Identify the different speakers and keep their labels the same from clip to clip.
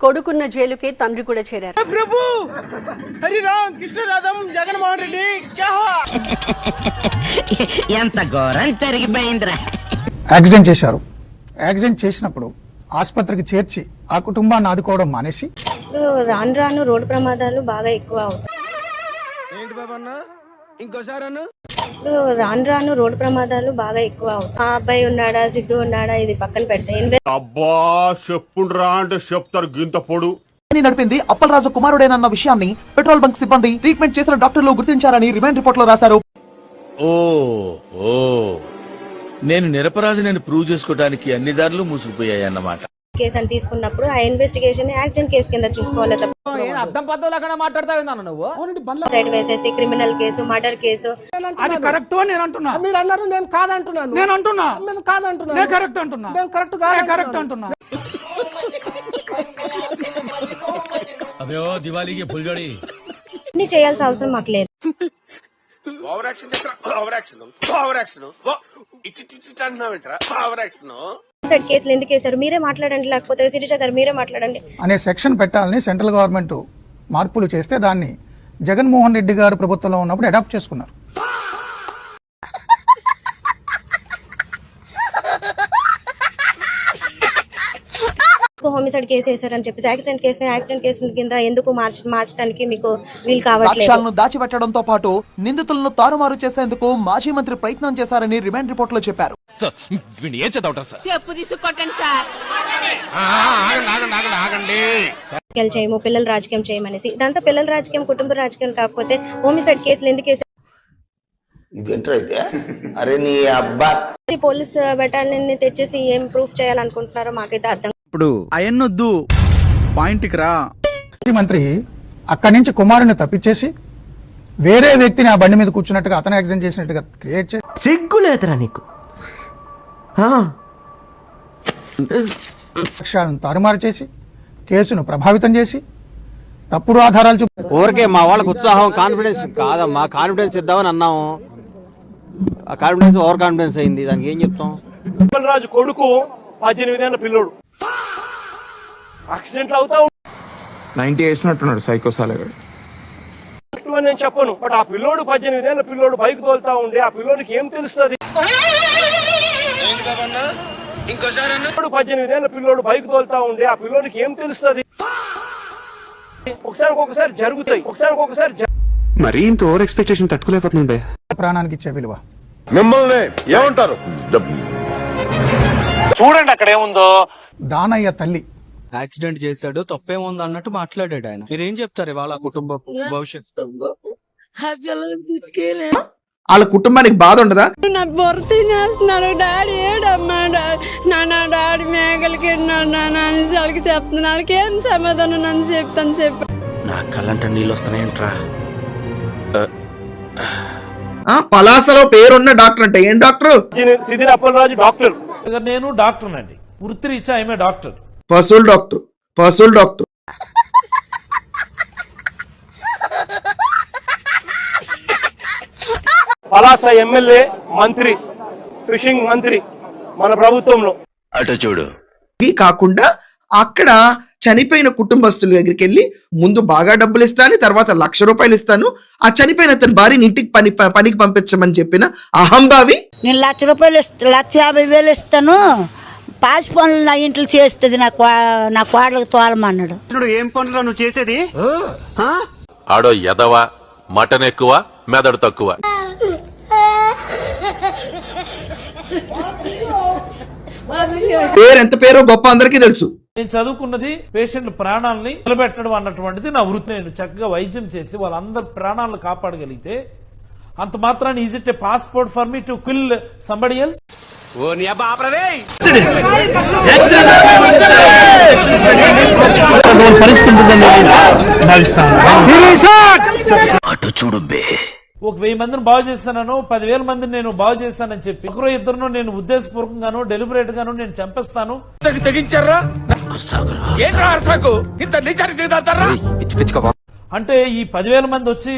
Speaker 1: కొడుకున్న జైలుకే తండ్రి కూడా చేరారు.
Speaker 2: ప్రభు హరిరామ్ కృష్ణరాధం జగన్మోహన్ రెడ్డి
Speaker 3: ఎంత ఘోరం జరిగిపోయిందిరా.
Speaker 4: యాక్సిడెంట్ చేశారు. యాక్సిడెంట్ చేసినప్పుడు ఆసుపత్రికి చేర్చి ఆ కుటుంబాన్ని ఆదుకోవడం మానేసి
Speaker 5: రాను రాను రోడ్డు ప్రమాదాలు బాగా ఎక్కువ అవుతాయి. రాను రాను రోడ్డు ప్రమాదాలు బాగా ఎక్కువ అవుతాయి. ఆ అబ్బాయి ఉన్నాడా, సిద్ధు ఉన్నాడా, ఇది పక్కన పెడితే
Speaker 6: అబ్బా చెప్పుండ్రా అంటే చెప్తారు గింత పొడు
Speaker 7: నడిపింది అప్పలరాజు కుమారుడేనన్న విషయాన్ని పెట్రోల్ బంక్ సిబ్బంది ట్రీట్మెంట్ చేసిన డాక్టర్లు గుర్తించారని రిమాండ్ రిపోర్ట్ లో రాశారు.
Speaker 8: నేను నిరపరాధిని ప్రూవ్ చేసుకోవడానికి అన్ని దారులు మూసుకుపోయాయన్నమాట.
Speaker 5: కేసు అని తీసుకున్నప్పుడు ఆ ఇన్వెస్టిగేషన్ యాక్సిడెంట్ కేసు కింద చూసుకోవాలి తప్ప సైడ్ వేసేసి క్రిమినల్ కేసు, మర్డర్ కేసు
Speaker 4: అది కరెక్ట్ అని నేను అంటున్నా.
Speaker 2: మీరు అన్నారు, నేను కాదంటున్నాను.
Speaker 4: నేను అంటున్నా
Speaker 2: నేను కాదంటున్నాను.
Speaker 4: నేను కరెక్ట్ అంటున్నా.
Speaker 2: నేను కరెక్ట్
Speaker 4: అంటున్నా.
Speaker 8: అయ్యో దివాళీకి ఫుల్జోడి
Speaker 5: అన్ని చేయాల్సిన అవసరం మాకు లేదు. సైడ్ కేసులు ఎందుకు వేశారు మీరే మాట్లాడండి, లేకపోతే శిరీష గారు మీరే మాట్లాడండి
Speaker 4: అనే సెక్షన్ పెట్టాలని సెంట్రల్ గవర్నమెంట్ మార్పులు చేస్తే దాన్ని జగన్మోహన్ రెడ్డి గారు ప్రభుత్వంలో ఉన్నప్పుడు అడాప్ట్ చేసుకున్నారు.
Speaker 5: హోమిసైడ్ కేసు వేశారని చెప్పేసి యాక్సిడెంట్ కేసు కింద ఎందుకు మార్చడానికి మీకు వీలు కావట్లేదు.
Speaker 7: సాక్ష్యాలను దాచిపెట్టడంతో పాటు నిందితులను తారుమారు చేసేందుకు మాజీ మంత్రి ప్రయత్నం చేశారని రిమాండ్ రిపోర్ట్ లో చెప్పారు.
Speaker 5: చేయము పిల్లల రాజకీయం చేయమనేసి, ఇదంతా పిల్లల రాజకీయం, కుటుంబ రాజకీయం కాకపోతే హోమిసైడ్ కేసులు ఎందుకు వేశారు? పోలీస్ బెటాలియన్ తెచ్చేసి ఏం ప్రూఫ్ చేయాలనుకుంటున్నారో మాకైతే అర్థం.
Speaker 9: ఇప్పుడు అయన్నొద్దు, పాయింట్కి రా.
Speaker 4: మంత్రి అక్కడి నుంచి కుమారుని తప్పించేసి వేరే వ్యక్తిని ఆ బండి మీద కూర్చున్నట్టుగా అతను యాక్సిడెంట్ చేసినట్టుగా క్రియేట్ చేసి
Speaker 3: సిగ్గులేదురా నీకు.
Speaker 4: సాక్ష్యాలను తారుమారు చేసి కేసును ప్రభావితం చేసి తప్పుడు ఆధారాలు
Speaker 10: ఊరికే మా వాళ్ళకి ఉత్సాహం, కాన్ఫిడెన్స్ కాదమ్మా, కాన్ఫిడెన్స్ ఇద్దామని అన్నాము. ఆ కాన్ఫిడెన్స్ ఓవర్ కాన్ఫిడెన్స్ అయింది. దానికి ఏం చెప్తాం?
Speaker 2: రాజు కొడుకు 18 ఏళ్ల పిల్లోడు యాక్సిడెంట్లు అవుతా
Speaker 11: 90 వేసినట్టున్నాడు సైకోసాలగాడు.
Speaker 2: నేను చెప్పను, బట్ ఆ పిల్లోడు 18 ఏళ్ల పిల్లోడు బైక్ తోలుతా ఉండే ఆ పిల్లోడికి ఏం తెలుస్తుంది? 18 ఏళ్ల పిల్లోడు బైక్ తోలుతా ఉండే ఆ పిల్లోడికి ఏం తెలుస్తుంది? ఒకసారి జరుగుతాయి, ఒకసారి
Speaker 11: మరీ ఇంత ఓవర్ ఎక్స్పెక్టేషన్ తట్టుకోలేకపోతుంది.
Speaker 4: ప్రాణానికి ఇచ్చే విలువ.
Speaker 6: మిమ్మల్ని ఏమంటారు
Speaker 2: చూడండి అక్కడ ఏముందో.
Speaker 4: దానయ్య తల్లి
Speaker 9: యాక్సిడెంట్ చేశాడు, తప్పేముంది అన్నట్టు మాట్లాడాడు ఆయన. మీరేం చెప్తారు వాళ్ళ కుటుంబ భవిష్యత్తు?
Speaker 7: వాళ్ళ కుటుంబానికి బాధ ఉండదా?
Speaker 5: నా బొర తినేస్తున్నాడు డాడీ, ఏడమ్మా డాడీ మేకలకి వాళ్ళకి చెప్తున్నాను, వాళ్ళకి ఏం సమాధానం నన్ను చెప్తాను చెప్పి.
Speaker 8: నా కళ్ళంట నీళ్ళు వస్తున్నాయంట్రా.
Speaker 7: పలాసలో పేరున్న డాక్టర్ అంటే ఏం డాక్టర్?
Speaker 2: సిద్ధిర అప్పలరాజు డాక్టర్. నేను డాక్టర్ అండి, వృత్తిరీత్యా ఆమె డాక్టర్,
Speaker 7: పశువుల డాక్టర్.
Speaker 2: పలాస ఎమ్మెల్యే, మంత్రి, ఫిషింగ్ మంత్రి మన ప్రభుత్వంలో.
Speaker 8: అటు చూడు.
Speaker 7: ఇది కాకుండా అక్కడ చనిపోయిన కుటుంబస్తుల దగ్గరికి వెళ్ళి ముందు బాగా డబ్బులు ఇస్తాను, తర్వాత ₹1,00,000 ఇస్తాను, ఆ చనిపోయిన అతని భార్యని ఇంటికి పనికి పంపించమని చెప్పిన అహంభావి.
Speaker 3: నేను ₹1,50,000 ఇస్తాను, పాసి పనులు నా ఇంట్లో చేస్తుంది, నా కోడలకు తోలమన్నాడు.
Speaker 10: ఏం పనులు నువ్వు చేసేది?
Speaker 6: ఆడో ఎదవ, మటన్ ఎక్కువ, మెదడు తక్కువ.
Speaker 7: పేరు ఎంత పేరో గొప్ప అందరికీ తెలుసు.
Speaker 2: నేను చదువుకున్నది పేషెంట్ ప్రాణాలని నిలబెట్టడం అన్నటువంటిది నా వృత్తి. నేను చక్కగా వైద్యం చేసి వాళ్ళందరి ప్రాణాలను కాపాడగలిగితే అంత మాత్రాన్ని is it a passport for me to kill somebody else?
Speaker 8: అటు చూడు బే.
Speaker 2: ఒక 1000 మందిని బాగు చేస్తాను, 10,000 మందిని నేను బాగు చేస్తానని చెప్పి ఒకరో ఇద్దరు నేను ఉద్దేశపూర్వకంగాను డెలిబరేట్ గాను నేను చంపేస్తాను. అంటే ఈ 10,000 మంది వచ్చి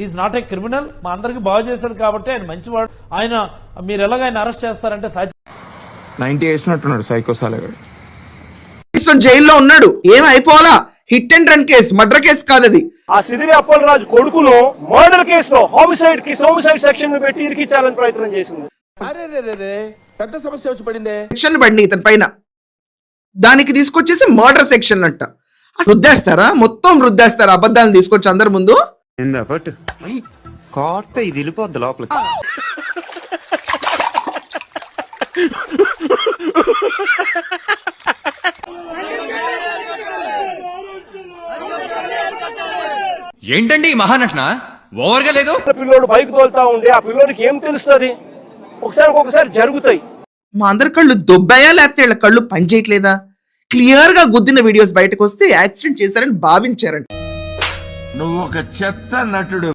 Speaker 2: ఈజ్ నాట్ ఏ క్రిమినల్, మా అందరికి బాగు చేశాడు కాబట్టి ఆయన మంచివాడు, ఆయన మీరు ఎలాగ ఆయన అరెస్ట్ చేస్తారంటే
Speaker 11: 90 వేసినట్టున్నాడు సైకోసాలగాడు.
Speaker 7: సంవత్సరం జైల్లో ఉన్నాడు, ఏం అయిపోవాలా? Hit and run case, murder case కాదు అది.
Speaker 12: ఆ సిదిరి అప్పలరాజు కొడుకును మర్డర్ కేసులో హోమిసైడ్ సెక్షన్ పెట్టి ఇరికించాలని ప్రయత్నం చేసింది.
Speaker 8: పెద్ద సమస్య వచ్చి పడిందే.
Speaker 7: సెక్షన్ పడింది ఇతని పైన, దానికి తీసుకొచ్చేసి మర్డర్ సెక్షన్ అంట. రుద్దేస్తారా? మొత్తం రుద్దేస్తారా అబద్ధాలను తీసుకొచ్చి అందరి ముందు?
Speaker 11: బట్ కోర్త ఇది వెళ్ళిపోద్ది లోపలికి.
Speaker 9: ఏంటండి ఈ మహానటన ఓవర్గా లేదు?
Speaker 12: పిల్లోడు బైక్ తోలుతా ఉండే ఆ పిల్లోడికి ఏం తెలుస్తుంది? ఒక్కొక్కసారి జరుగుతాయి.
Speaker 7: మా అందరి కళ్ళు దొబ్బాయా లేకపోతే వీళ్ళ కళ్ళు పనిచేయట్లేదా? క్లియర్ గా గుద్దిన వీడియోస్ బయటకు వస్తే యాక్సిడెంట్ చేశారని భావించారంట.
Speaker 8: నువ్వు ఒక చెత్త నటుడు.